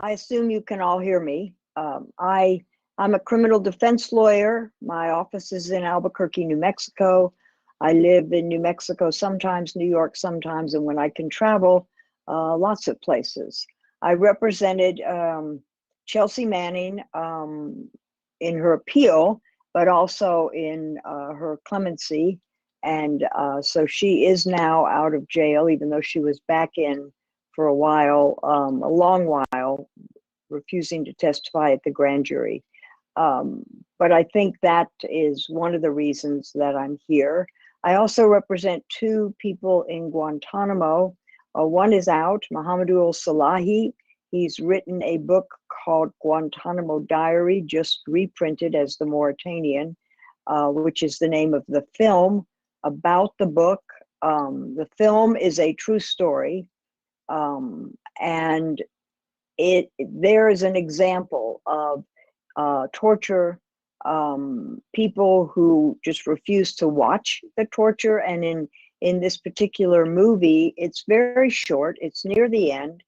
I assume you can all hear me. I'm a criminal defense lawyer. My office is in Albuquerque, New Mexico. I live in New Mexico sometimes, New York sometimes, and when I can travel, lots of places. I represented Chelsea Manning in her appeal, but also in her clemency. And so she is now out of jail, even though she was back in for a while, a long while, refusing to testify at the grand jury. But I think that is one of the reasons that I'm here. I also represent two people in Guantanamo. One is out, Mohamedou El-Salehi. He's written a book called Guantanamo Diary, just reprinted as The Mauritanian, which is the name of the film about the book. The film is a true story, and there is an example of torture, people who just refuse to watch the torture. And in this particular movie, it's very short, it's near the end.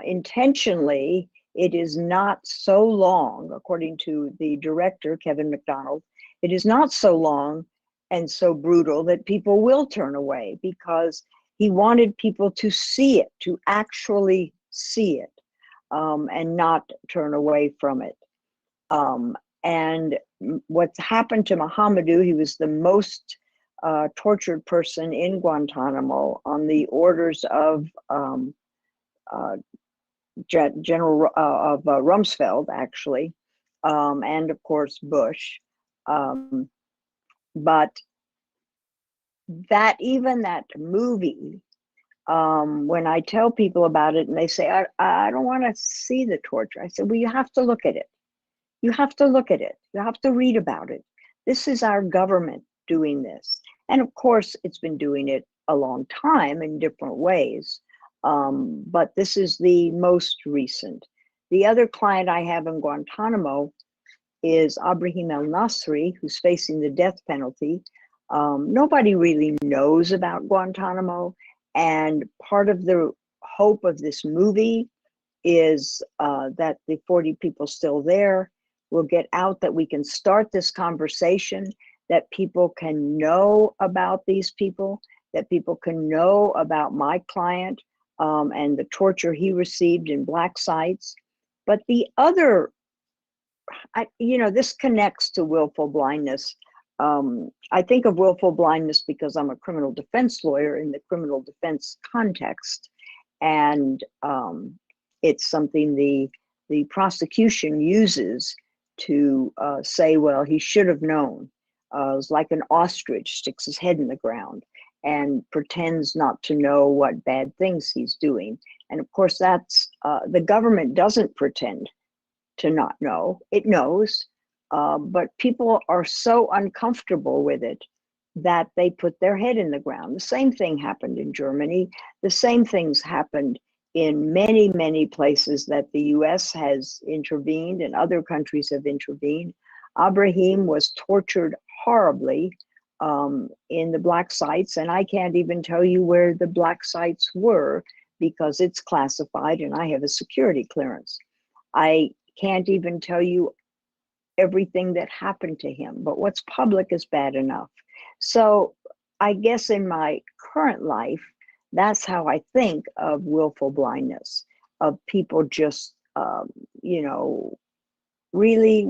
Intentionally, it is not so long, according to the director, Kevin McDonald, it is not so long and so brutal that people will turn away, because he wanted people to see it, to actually see it, and not turn away from it. And what's happened to Mohamedou, he was the most tortured person in Guantanamo on the orders of General Rumsfeld, actually, and of course Bush. But even that movie, when I tell people about it and they say, I don't want to see the torture, I said, well, you have to look at it. You have to look at it. You have to read about it. This is our government doing this. And of course, it's been doing it a long time in different ways. But this is the most recent. The other client I have in Guantanamo is Abraham El-Nasri, who's facing the death penalty. Nobody really knows about Guantanamo. And part of the hope of this movie is that the 40 people still there will get out, that we can start this conversation, that people can know about these people, that people can know about my client and the torture he received in black sites. But the other, this connects to willful blindness. I think of willful blindness because I'm a criminal defense lawyer in the criminal defense context. And it's something the prosecution uses to say, well, he should have known. It's like an ostrich sticks his head in the ground and pretends not to know what bad things he's doing. And of course, that's the government doesn't pretend to not know. It knows, but people are so uncomfortable with it that they put their head in the ground. The same thing happened in Germany. The same things happened in many, many places that the US has intervened and other countries have intervened. Abraham was tortured horribly in the black sites, and I can't even tell you where the black sites were because it's classified and I have a security clearance. I can't even tell you everything that happened to him, but what's public is bad enough. So I guess in my current life, that's how I think of willful blindness, of people just, really,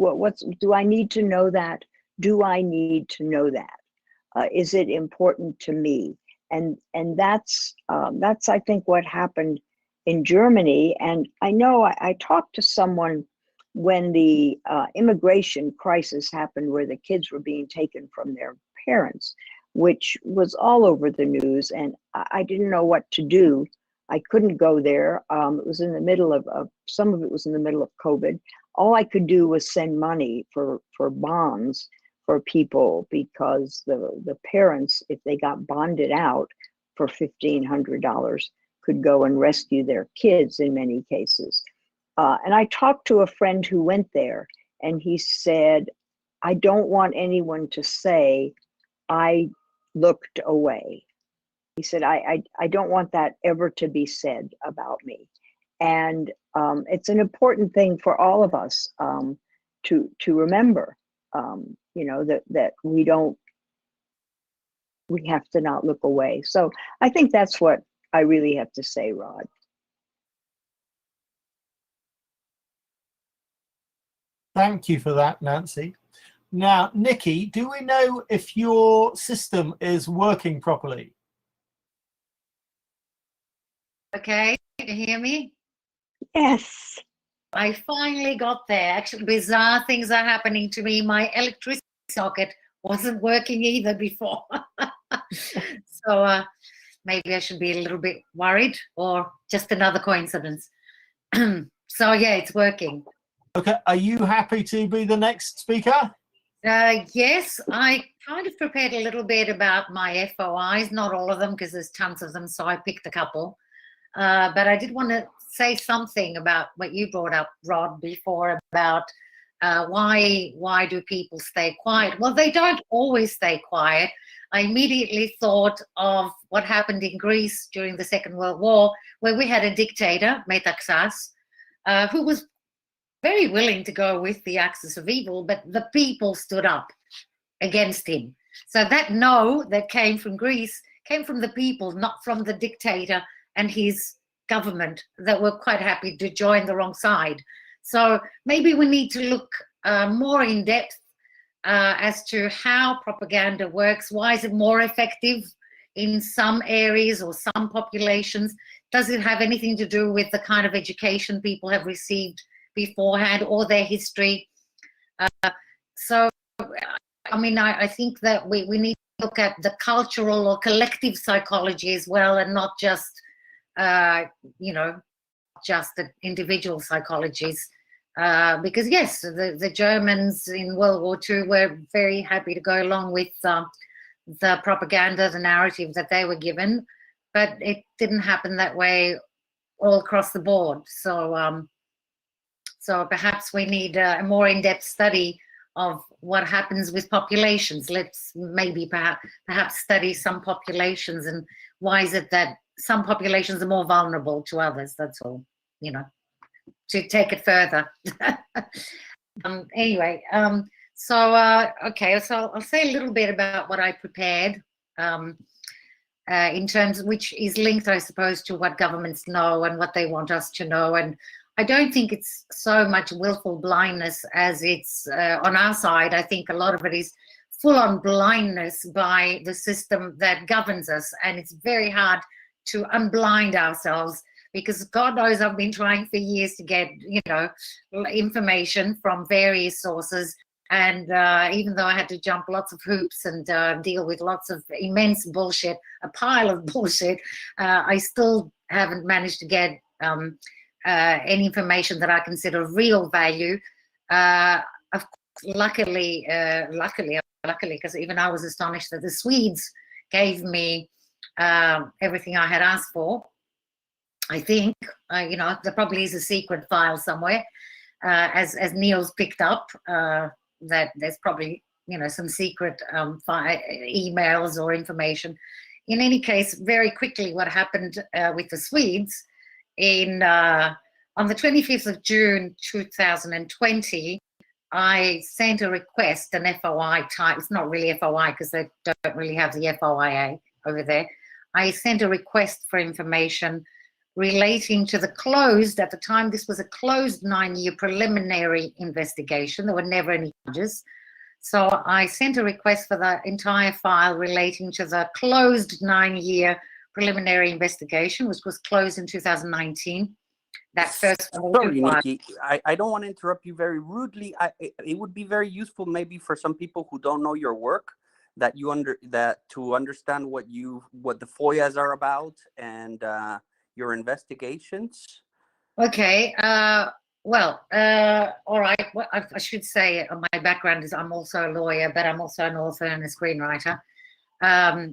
do I need to know that? Do I need to know that? Is it important to me? And that's I think what happened in Germany. And I know I talked to someone when the immigration crisis happened, where the kids were being taken from their parents, which was all over the news, and I didn't know what to do. I couldn't go there. It was in the middle of some of it was in the middle of COVID. All I could do was send money for bonds for people, because the parents, if they got bonded out for $1,500, could go and rescue their kids in many cases. And I talked to a friend who went there, and he said, I don't want anyone to say I looked away. He said, I don't want that ever to be said about me. And It's an important thing for all of us to remember. You know, that we have to not look away. So I think that's what I really have to say, Rod. Thank you for that, Nancy. Now, Nikki, do we know if your system is working properly? Okay, can you hear me? Yes. I finally got there. Actually, bizarre things are happening to me. My electricity socket wasn't working either before. So maybe I should be a little bit worried, or just another coincidence. So yeah, it's working. Okay, are you happy to be the next speaker? Yes, I kind of prepared a little bit about my FOIs, not all of them because there's tons of them, so I picked a couple. But I did want to say something about what you brought up, Rod, before about why do people stay quiet? Well, they don't always stay quiet. I immediately thought of what happened in Greece during the Second World War, where we had a dictator, Metaxas, who was very willing to go with the axis of evil, but the people stood up against him. So that no that came from Greece came from the people, not from the dictator and his government that were quite happy to join the wrong side. So maybe we need to look more in depth as to how propaganda works. Why is it more effective in some areas or some populations? Does it have anything to do with the kind of education people have received beforehand or their history? So, I mean, I think that we need to look at the cultural or collective psychology as well, and not just, you know, just the individual psychologies. Because yes, the Germans in World War II were very happy to go along with the propaganda, the narrative that they were given, but it didn't happen that way all across the board. So, so perhaps we need a more in-depth study of what happens with populations. Let's maybe perhaps study some populations, and why is it that some populations are more vulnerable to others? That's all, you know, to take it further. Anyway, so okay, so I'll say a little bit about what I prepared in terms, which is linked, I suppose, to what governments know and what they want us to know. And I don't think it's so much willful blindness as it's on our side. I think a lot of it is full-on blindness by the system that governs us, and it's very hard to unblind ourselves, because God knows I've been trying for years to get, you know, information from various sources, and even though I had to jump lots of hoops and deal with lots of immense bullshit, a pile of bullshit, I still haven't managed to get any information that I consider of real value. Of course, luckily, because even I was astonished that the Swedes gave me everything I had asked for. I think, you know, there probably is a secret file somewhere, as Neil's picked up, that there's probably, you know, some secret emails or information. In any case, very quickly, what happened with the Swedes on the 25th of June 2020, I sent a request, an FOI type. It's not really FOI because they don't really have the FOIA over there. I sent a request for information relating to the closed, at the time this was a closed 9-year preliminary investigation. There were never any charges. So I sent a request for the entire file relating to the closed 9-year preliminary investigation, which was closed in 2019. That first one. Sorry, Nikki, I don't want to interrupt you very rudely. It would be very useful maybe for some people who don't know your work, that to understand what the FOIAs are about and your investigations. Okay. Well, all right. Well, I should say my background is I'm also a lawyer, but I'm also an author and a screenwriter.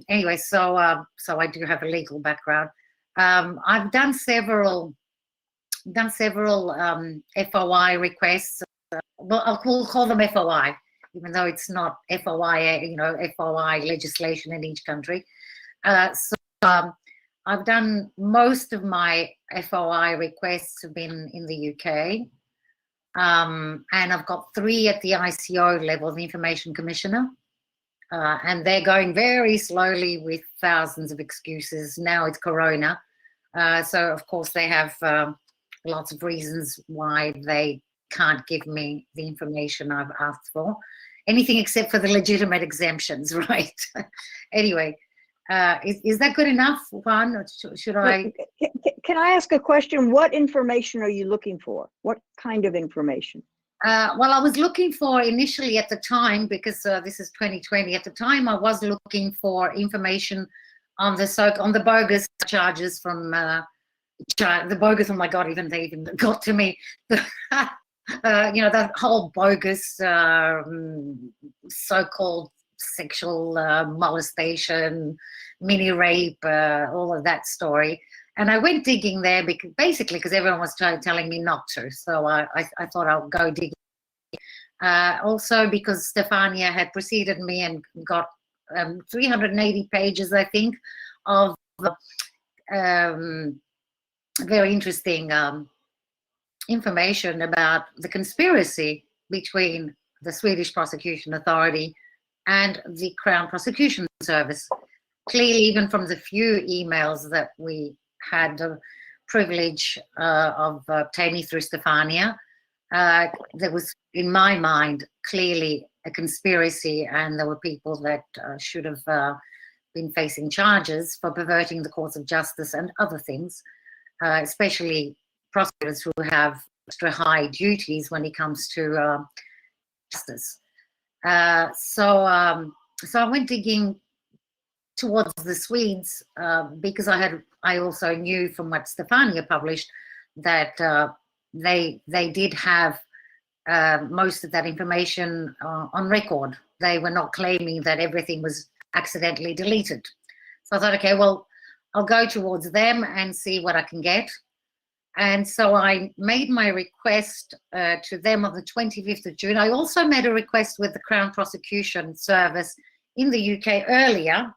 Anyway, so I do have a legal background. I've done several FOI requests. Well, we'll call them FOI, even though it's not FOIA, you know, FOI legislation in each country. I've done most of my FOI requests have been in the UK. And I've got 3 at the ICO level, the Information Commissioner. And they're going very slowly with thousands of excuses. Now it's Corona. So, of course, they have lots of reasons why they can't give me the information I've asked for. Anything except for the legitimate exemptions, right? Anyway, is that good enough, Juan? Or should I? Can I ask a question? What information are you looking for? What kind of information? Well, I was looking for initially at the time, because this is 2020. At the time, I was looking for information on the bogus charges from the bogus. Oh my God! They even got to me. That whole bogus so-called sexual molestation, mini rape, all of that story. And I went digging there because everyone was telling me not to. So I thought I'll go digging. Also because Stefania had preceded me and got 380 pages, I think, of very interesting information about the conspiracy between the Swedish Prosecution Authority and the Crown Prosecution Service. Clearly, even from the few emails that we had the privilege of obtaining through Stefania, there was, in my mind, clearly a conspiracy, and there were people that should have been facing charges for perverting the courts of justice and other things, especially prosecutors who have extra high duties when it comes to justice. So I went digging towards the Swedes because I also knew from what Stefania published that they did have most of that information on record. They were not claiming that everything was accidentally deleted. So I thought, okay, well, I'll go towards them and see what I can get. And so I made my request to them on the 25th of June. I also made a request with the Crown Prosecution Service in the UK earlier.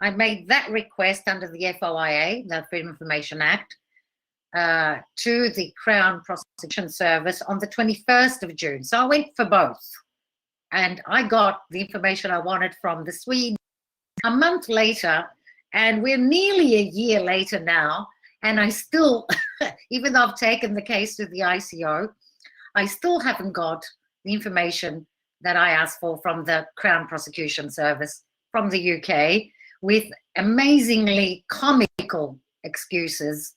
I made that request under the FOIA, the Freedom of Information Act, to the Crown Prosecution Service on the 21st of June. So I went for both. And I got the information I wanted from the Swedes a month later, and we're nearly a year later now, and I still, even though I've taken the case to the ICO, I still haven't got the information that I asked for from the Crown Prosecution Service from the UK, with amazingly comical excuses.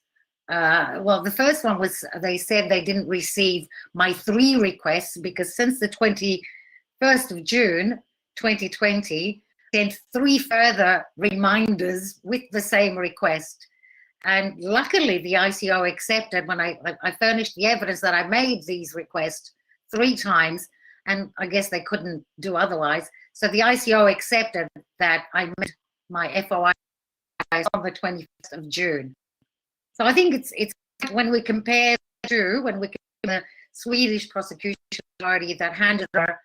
Well, the first one was they said they didn't receive my 3 requests because since the 21st of June, 2020, sent 3 further reminders with the same request. And luckily, the ICO accepted when I furnished the evidence that I made these requests 3 times, and I guess they couldn't do otherwise. So the ICO accepted that I met my FOI on the 21st of June. So I think it's when we compare the Swedish Prosecution Authority that handed her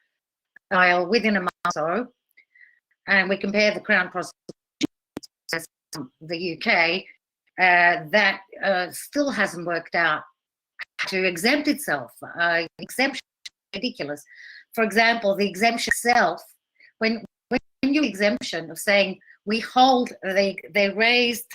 trial within a month or so, and we compare the Crown Prosecution, the UK, that still hasn't worked out to exempt itself. Exemption is ridiculous. For example, the exemption itself, when you exemption of saying we hold, they raised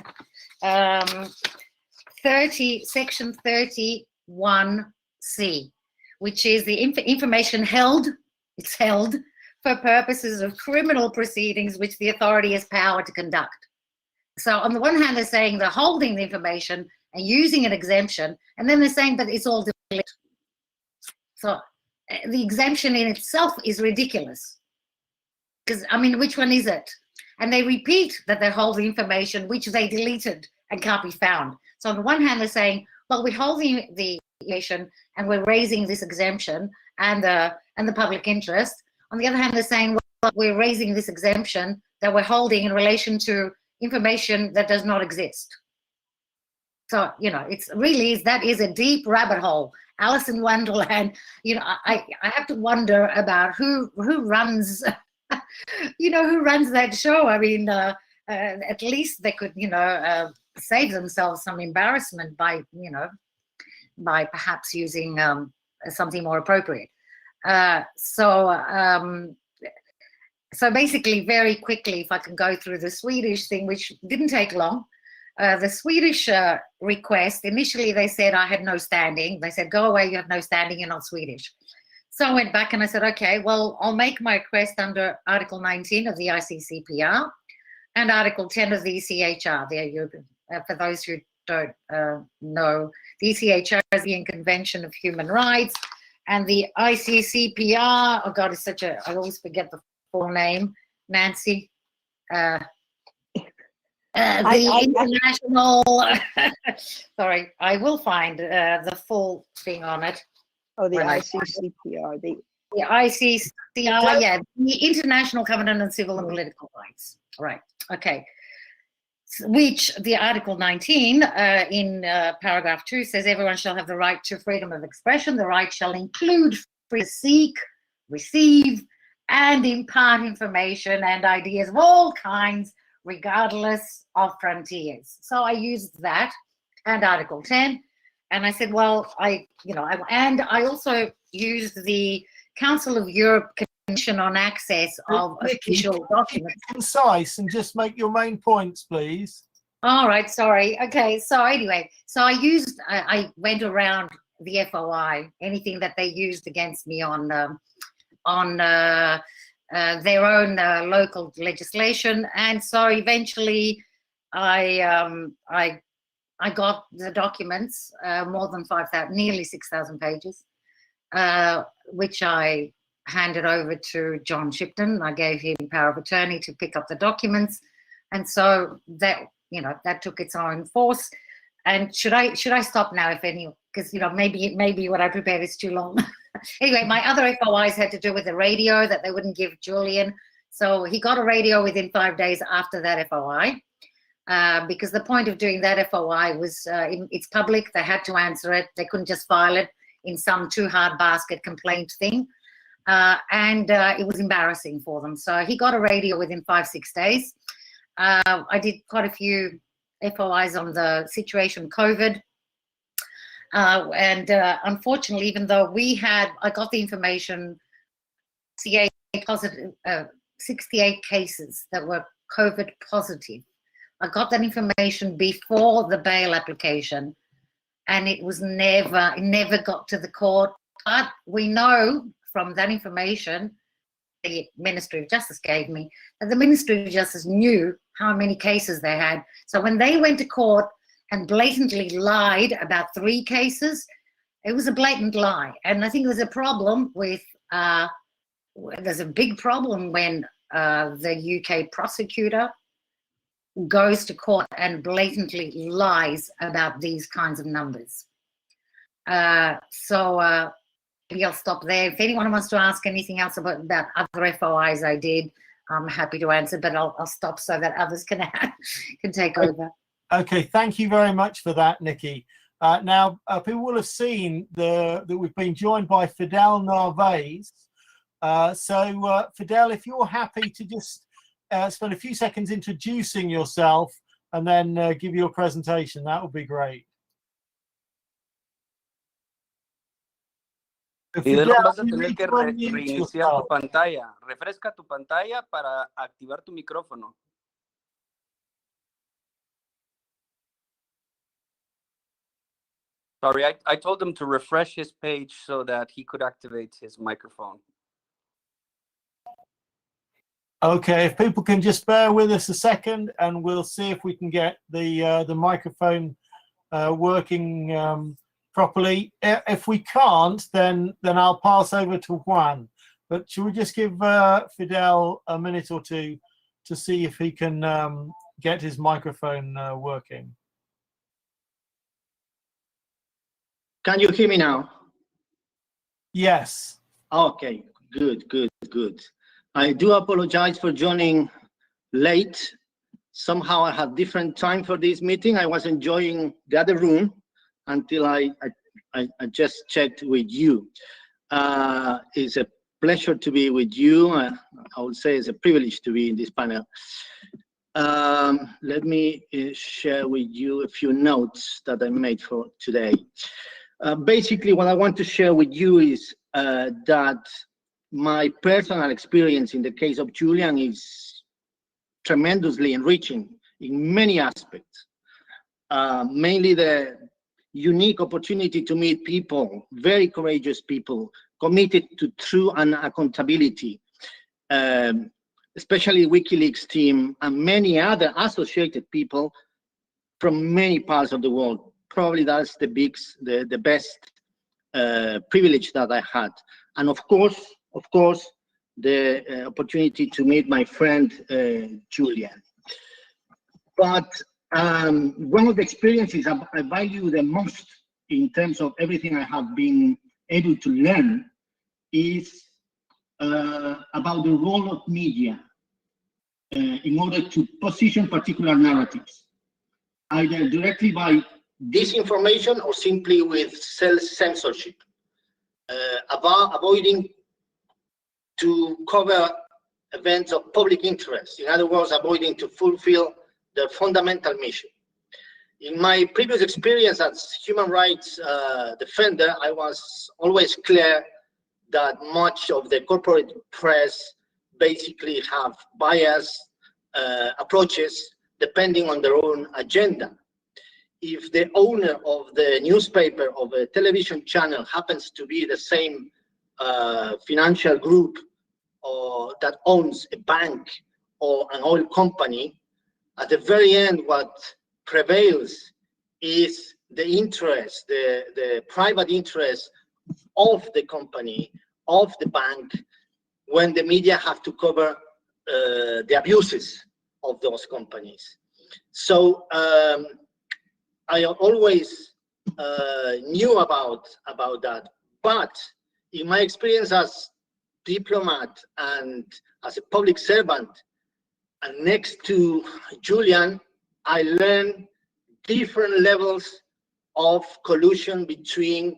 section 31C, which is the information held. It's held for purposes of criminal proceedings which the authority has power to conduct. So on the one hand, they're saying they're holding the information and using an exemption, and then they're saying, but it's all deleted. So the exemption in itself is ridiculous. Because, I mean, which one is it? And they repeat that they hold the information which they deleted and can't be found. So on the one hand, they're saying, well, we hold the information and we're raising this exemption and the public interest. On the other hand, they're saying, well, we're raising this exemption that we're holding in relation to information that does not exist. So, you know, it's really, that is a deep rabbit hole. Alice in Wonderland, you know, I have to wonder about who runs, you know, who runs that show. I mean, at least they could, you know, save themselves some embarrassment by, you know, by perhaps using something more appropriate. So basically, very quickly, if I can go through the Swedish thing, which didn't take long. The Swedish request, initially they said I had no standing. They said, go away, you have no standing, you're not Swedish. So I went back and I said, okay, well, I'll make my request under Article 19 of the ICCPR and Article 10 of the ECHR. There you, for those who don't know, the ECHR is the Convention of Human Rights, and the ICCPR, oh God, it's such a, I always forget the full name, Nancy. International, sorry, I will find the full thing on it. Oh, the ICCPR, the ICCPR, yeah, the International Covenant on Civil and Political Rights. Right, okay. Which the Article 19 in paragraph 2 says everyone shall have the right to freedom of expression. The right shall include free to seek, receive, and impart information and ideas of all kinds, regardless of frontiers. So I used that and Article 10, and I said, well, I also used the Council of Europe Convention on Access of Official Documents. Concise and just make your main points, please. All right, sorry. Okay, so anyway, so I went around the FOI, anything that they used against me on their own local legislation, and so eventually I got the documents, more than 5,000, nearly 6,000 pages, which I handed over to John Shipton. I gave him power of attorney to pick up the documents, and so that, you know, that took its own force. And should I stop now, if any, because, you know, maybe what I prepared is too long. Anyway, my other FOIs had to do with the radio that they wouldn't give Julian. So he got a radio within 5 days after that FOI, because the point of doing that FOI was it's public. They had to answer it. They couldn't just file it in some too hard basket complaint thing. And it was embarrassing for them. So he got a radio within 5-6 days. I did quite a few FOIs on the situation COVID. And unfortunately, even though I got the information, 68 cases that were COVID positive. I got that information before the bail application, and it never got to the court. But we know from that information the Ministry of Justice gave me, that the Ministry of Justice knew how many cases they had. So when they went to court and blatantly lied about 3 cases, it was a blatant lie. And I think there's a problem with, there's a big problem when the UK prosecutor goes to court and blatantly lies about these kinds of numbers. So maybe I'll stop there. If anyone wants to ask anything else about other FOIs I did, I'm happy to answer, but I'll stop so that others can take over. Okay, thank you very much for that, Nikki. Now, people will have seen that we've been joined by Fidel Narvaez. So, Fidel, if you're happy to just spend a few seconds introducing yourself and then give your presentation, that would be great. Fidel, vas a tener que reiniciar tu pantalla. Refresca tu pantalla para activar tu micrófono. Sorry, I told him to refresh his page so that he could activate his microphone. Okay, if people can just bear with us a second, and we'll see if we can get the microphone working properly. If we can't, then I'll pass over to Juan. But should we just give Fidel a minute or two to see if he can get his microphone working? Can you hear me now? Yes. Okay, good. I do apologize for joining late. Somehow I had different time for this meeting. I was enjoying the other room until I just checked with you. It's a pleasure to be with you. I would say it's a privilege to be in this panel. Let me share with you a few notes that I made for today. Basically, what I want to share with you is that my personal experience in the case of Julian is tremendously enriching in many aspects. Mainly the unique opportunity to meet people, very courageous people, committed to truth and accountability, especially WikiLeaks team and many other associated people from many parts of the world. Probably that's the best privilege that I had. And of course, the opportunity to meet my friend Julian. But one of the experiences I value the most in terms of everything I have been able to learn is about the role of media in order to position particular narratives, either directly by disinformation or simply with self-censorship, about avoiding to cover events of public interest. In other words, avoiding to fulfill their fundamental mission. In my previous experience as human rights defender, I was always clear that much of the corporate press basically have biased approaches depending on their own agenda. If the owner of the newspaper of a television channel happens to be the same financial group or that owns a bank or an oil company, at the very end, what prevails is the interest, the private interest of the company, of the bank, when the media have to cover the abuses of those companies. So I always knew about that, but in my experience as diplomat and as a public servant, and next to Julian, I learned different levels of collusion between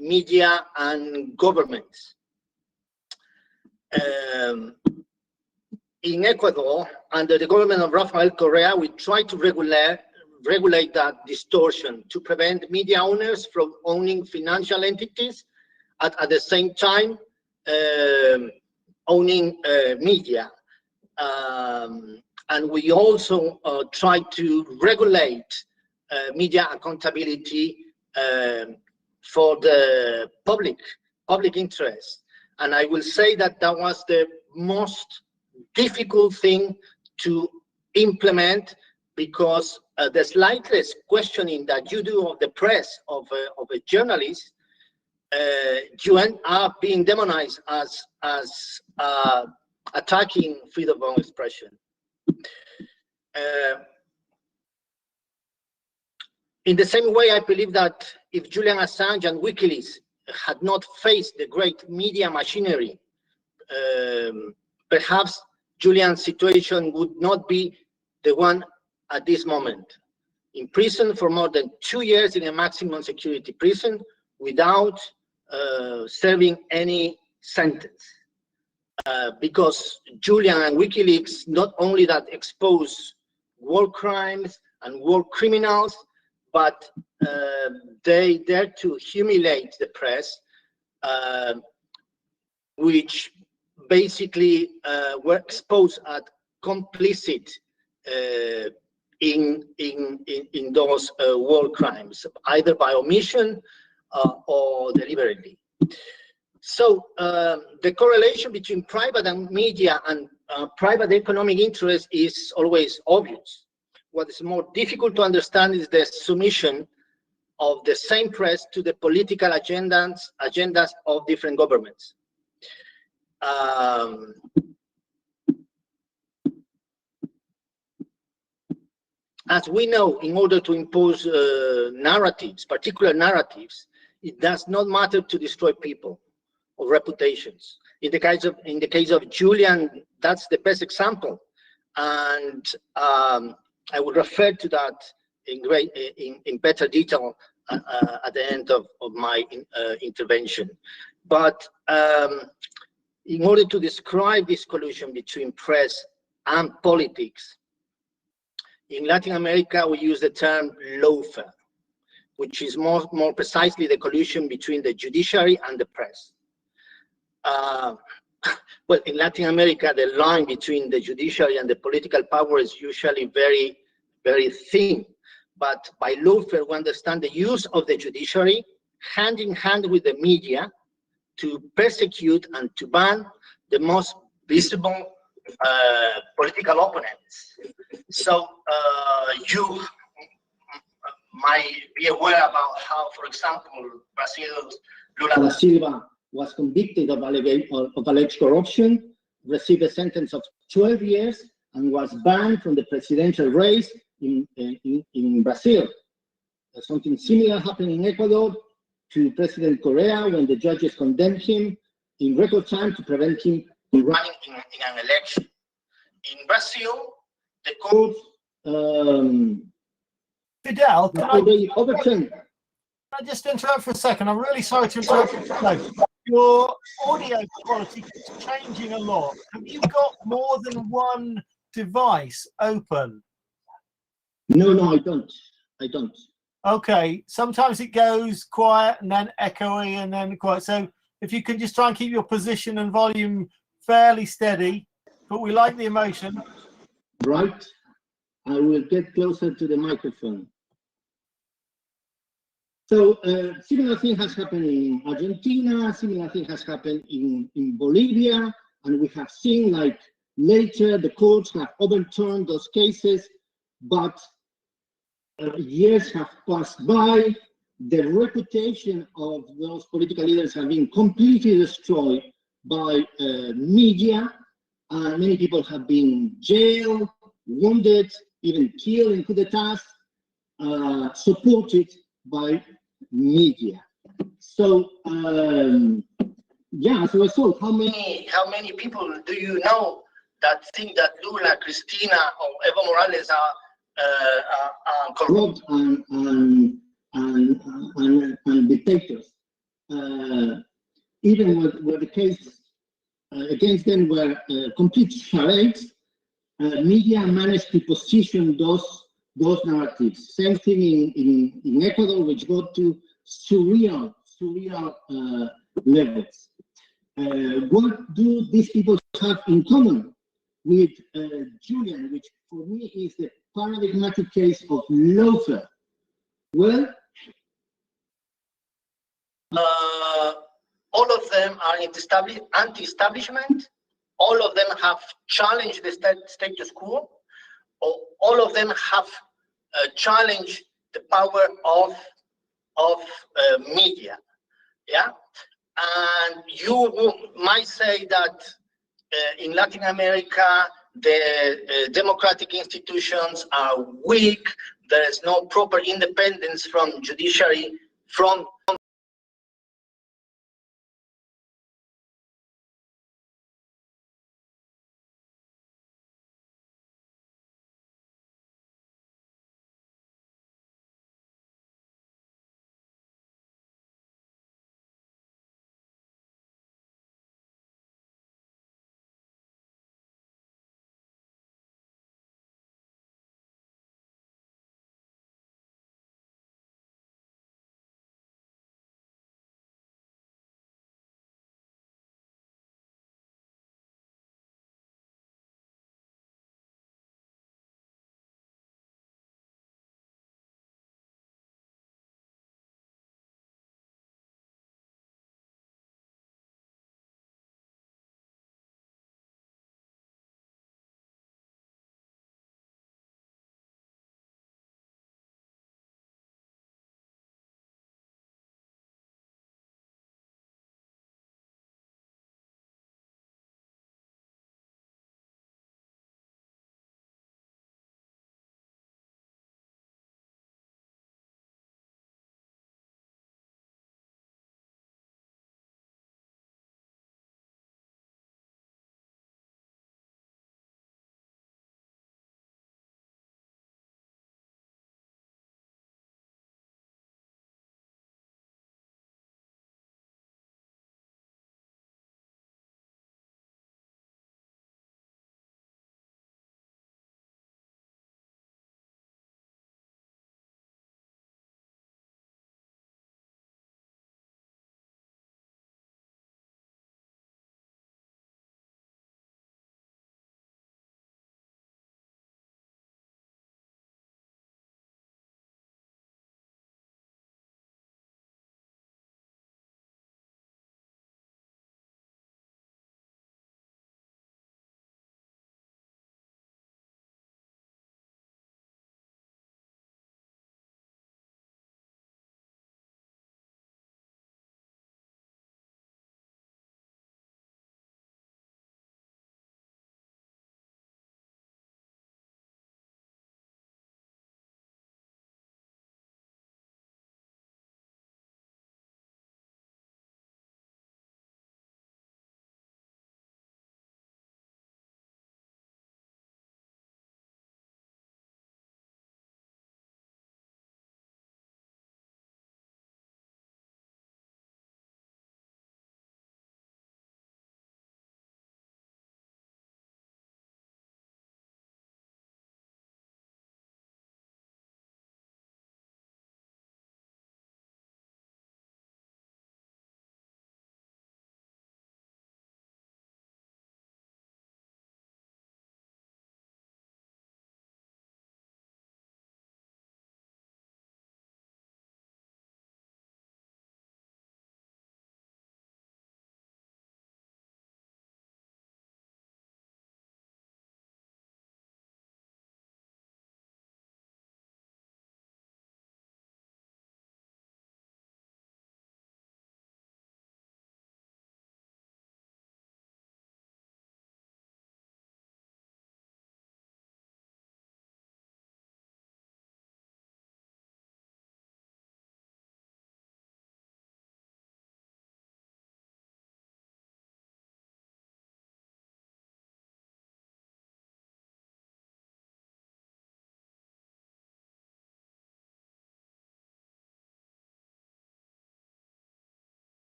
media and governments. In Ecuador, under the government of Rafael Correa, we tried to regulate that distortion to prevent media owners from owning financial entities at the same time owning media. And we also tried to regulate media accountability for the public interest. And I will say that that was the most difficult thing to implement, because the slightest questioning that you do of the press, of a journalist, you end up being demonized as attacking freedom of expression. In the same way, I believe that if Julian Assange and WikiLeaks had not faced the great media machinery, perhaps Julian's situation would not be the one at this moment. In prison for more than 2 years in a maximum security prison without serving any sentence. Because Julian and WikiLeaks not only that expose war crimes and war criminals, but they dare to humiliate the press, which basically were exposed as complicit in those war crimes, either by omission or deliberately. So the correlation between private and media and private economic interest is always obvious. What is more difficult to understand is the submission of the same press to the political agendas of different governments. As we know, in order to impose narratives, particular narratives, it does not matter to destroy people or reputations. In the case of Julian, that's the best example, and I will refer to that in better detail at the end of my intervention. But in order to describe this collusion between press and politics, In Latin America, we use the term lawfare, which is more precisely the collusion between the judiciary and the press. Well, in Latin America, the line between the judiciary and the political power is usually very, very thin. But by lawfare, we understand the use of the judiciary hand in hand with the media to persecute and to ban the most visible political opponents. So you might be aware about how, for example, Brazil's Lula da Silva was convicted of alleged corruption, received a sentence of 12 years, and was banned from the presidential race in Brazil. Something similar happened in Ecuador to President Correa when the judges condemned him in record time to prevent him from running in an election. In Brazil, the court Fidel, can already overturned. Can I just interrupt for a second? I'm really sorry to interrupt you. No, your audio quality keeps changing a lot. Have you got more than one device open? No, I don't. Okay, sometimes it goes quiet and then echoey and then quiet. So if you can just try and keep your position and volume fairly steady, but we like the emotion. Right. I will get closer to the microphone. So similar thing has happened in Argentina, similar thing has happened in Bolivia, and we have seen like later the courts have overturned those cases, but years have passed by, the reputation of those political leaders have been completely destroyed by media, and many people have been jailed, wounded, even killed in coup d'etats, supported by media. So yeah, as a result, how many people do you know that think that Lula, Cristina, or Evo Morales are corrupt and dictators? Even where the case against them were complete charades, media managed to position those narratives. Same thing in Ecuador, which got to surreal levels. What do these people have in common with Julian, which for me is the paradigmatic case of lawfare? Well, all of them are anti-establishment. All of them have challenged the status quo. All of them have challenged the power of media. Yeah, and you might say that in Latin America the democratic institutions are weak. There is no proper independence from judiciary, from